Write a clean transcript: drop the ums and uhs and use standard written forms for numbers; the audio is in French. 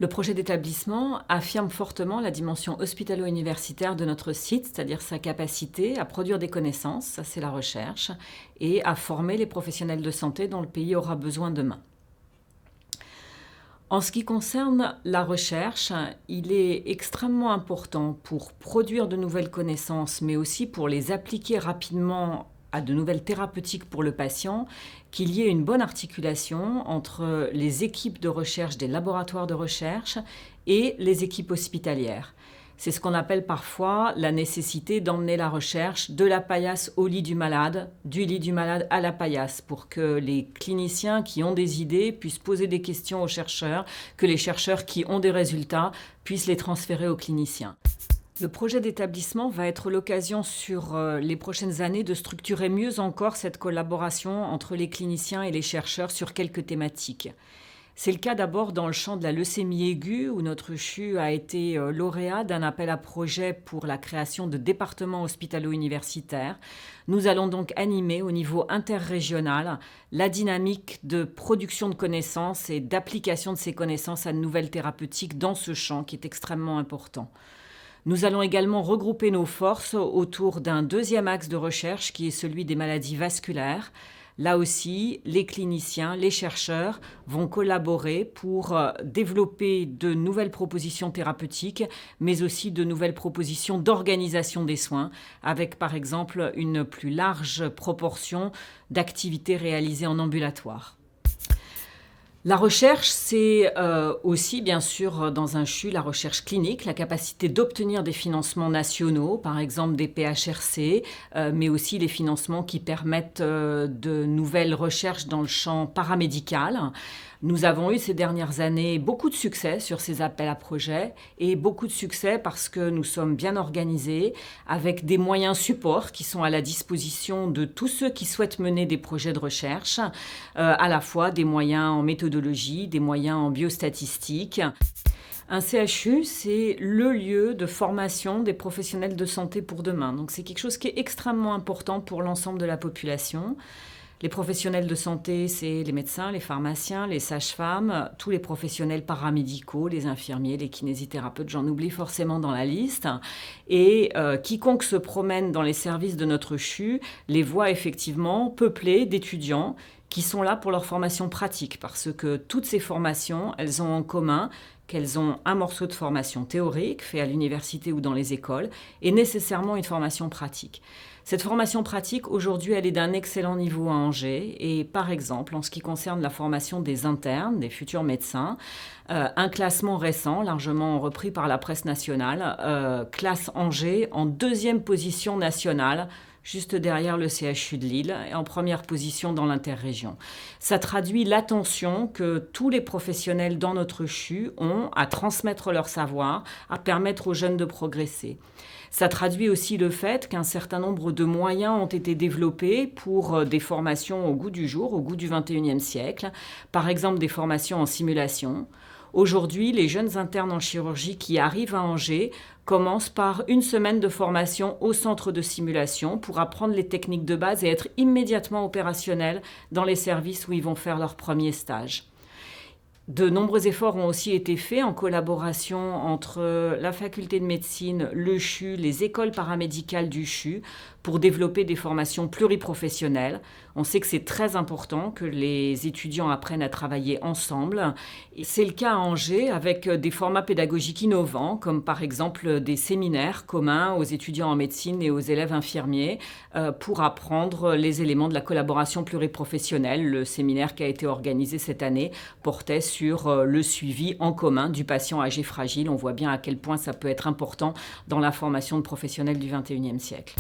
Le projet d'établissement affirme fortement la dimension hospitalo-universitaire de notre site, c'est-à-dire sa capacité à produire des connaissances, ça c'est la recherche, et à former les professionnels de santé dont le pays aura besoin demain. En ce qui concerne la recherche, il est extrêmement important pour produire de nouvelles connaissances, mais aussi pour les appliquer rapidement à de nouvelles thérapeutiques pour le patient, qu'il y ait une bonne articulation entre les équipes de recherche des laboratoires de recherche et les équipes hospitalières. C'est ce qu'on appelle parfois la nécessité d'emmener la recherche de la paillasse au lit du malade, du lit du malade à la paillasse, pour que les cliniciens qui ont des idées puissent poser des questions aux chercheurs, que les chercheurs qui ont des résultats puissent les transférer aux cliniciens. Le projet d'établissement va être l'occasion sur les prochaines années de structurer mieux encore cette collaboration entre les cliniciens et les chercheurs sur quelques thématiques. C'est le cas d'abord dans le champ de la leucémie aiguë, où notre CHU a été lauréat d'un appel à projet pour la création de départements hospitalo-universitaires. Nous allons donc animer au niveau interrégional la dynamique de production de connaissances et d'application de ces connaissances à de nouvelles thérapeutiques dans ce champ qui est extrêmement important. Nous allons également regrouper nos forces autour d'un deuxième axe de recherche qui est celui des maladies vasculaires. Là aussi, les cliniciens, les chercheurs vont collaborer pour développer de nouvelles propositions thérapeutiques, mais aussi de nouvelles propositions d'organisation des soins, avec par exemple une plus large proportion d'activités réalisées en ambulatoire. La recherche, c'est aussi, bien sûr, dans un CHU, la recherche clinique, la capacité d'obtenir des financements nationaux, par exemple des PHRC, mais aussi les financements qui permettent de nouvelles recherches dans le champ paramédical. Nous avons eu ces dernières années beaucoup de succès sur ces appels à projets et beaucoup de succès parce que nous sommes bien organisés avec des moyens supports qui sont à la disposition de tous ceux qui souhaitent mener des projets de recherche, à la fois des moyens en méthodologie, des moyens en biostatistique. Un CHU, c'est le lieu de formation des professionnels de santé pour demain. Donc c'est quelque chose qui est extrêmement important pour l'ensemble de la population. Les professionnels de santé, c'est les médecins, les pharmaciens, les sages-femmes, tous les professionnels paramédicaux, les infirmiers, les kinésithérapeutes, j'en oublie forcément dans la liste. Et quiconque se promène dans les services de notre CHU les voit effectivement peuplés d'étudiants qui sont là pour leur formation pratique, parce que toutes ces formations, elles ont en commun qu'elles ont un morceau de formation théorique fait à l'université ou dans les écoles, et nécessairement une formation pratique. Cette formation pratique, aujourd'hui, elle est d'un excellent niveau à Angers. Et par exemple, en ce qui concerne la formation des internes, des futurs médecins, un classement récent, largement repris par la presse nationale, classe Angers en 2e position nationale, juste derrière le CHU de Lille, et en première position dans l'interrégion. Ça traduit l'attention que tous les professionnels dans notre CHU ont à transmettre leur savoir, à permettre aux jeunes de progresser. Ça traduit aussi le fait qu'un certain nombre de moyens ont été développés pour des formations au goût du jour, au goût du XXIe siècle, par exemple des formations en simulation. Aujourd'hui, les jeunes internes en chirurgie qui arrivent à Angers commencent par une semaine de formation au centre de simulation pour apprendre les techniques de base et être immédiatement opérationnels dans les services où ils vont faire leur premier stage. De nombreux efforts ont aussi été faits en collaboration entre la faculté de médecine, le CHU, les écoles paramédicales du CHU pour développer des formations pluriprofessionnelles. On sait que c'est très important que les étudiants apprennent à travailler ensemble. Et c'est le cas à Angers avec des formats pédagogiques innovants, comme par exemple des séminaires communs aux étudiants en médecine et aux élèves infirmiers pour apprendre les éléments de la collaboration pluriprofessionnelle. Le séminaire qui a été organisé cette année portait sur le suivi en commun du patient âgé fragile. On voit bien à quel point ça peut être important dans la formation de professionnels du XXIe siècle.